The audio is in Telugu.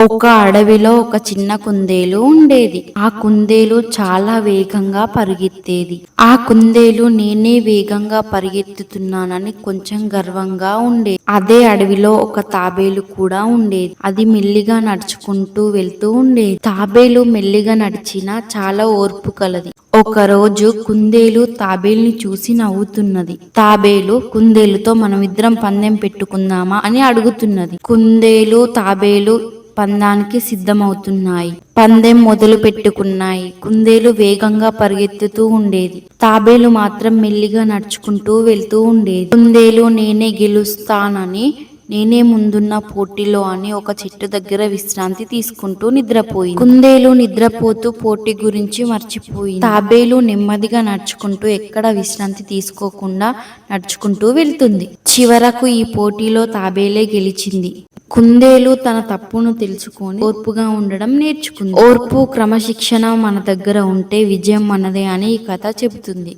ఒక అడవిలో ఒక చిన్న కుందేలు ఉండేది. ఆ కుందేలు చాలా వేగంగా పరిగెత్తేది. ఆ కుందేలు నేనే వేగంగా పరిగెత్తుతున్నానని కొంచెం గర్వంగా ఉండేది. అదే అడవిలో ఒక తాబేలు కూడా ఉండేది. అది మెల్లిగా నడుచుకుంటూ వెళ్తూ ఉండేది. తాబేలు మెల్లిగా నడిచినా చాలా ఓర్పు కలది. ఒక రోజు కుందేలు తాబేలుని చూసి నవ్వుతున్నది. తాబేలు కుందేలుతో మనమిద్దరం పందెం పెట్టుకుందామా అని అడుగుతున్నది. కుందేలు తాబేలు పందానికి సిద్ధమవుతున్నాయి. పందెం మొదలు పెట్టుకున్నాయి. కుందేలు వేగంగా పరిగెత్తుతూ ఉండేది. తాబేలు మాత్రం మెల్లిగా నడుచుకుంటూ వెళ్తూ ఉండేది. కుందేలు నేనే గెలుస్తానని, నేనే ముందున్న పోటీలో అని ఒక చెట్టు దగ్గర విశ్రాంతి తీసుకుంటూ నిద్రపోయింది. కుందేలు నిద్రపోతూ పోటీ గురించి మర్చిపోయింది. తాబేలు నెమ్మదిగా నడుచుకుంటూ ఎక్కడ విశ్రాంతి తీసుకోకుండా నడుచుకుంటూ వెళ్తుంది. చివరకు ఈ పోటీలో తాబేలే గెలిచింది. కుందేలు తన తప్పును తెలుసుకొని ఓర్పుగా ఉండడం నేర్చుకుంది. ఓర్పు, క్రమశిక్షణ మన దగ్గర ఉంటే విజయం మనదే అని ఈ కథ చెబుతుంది.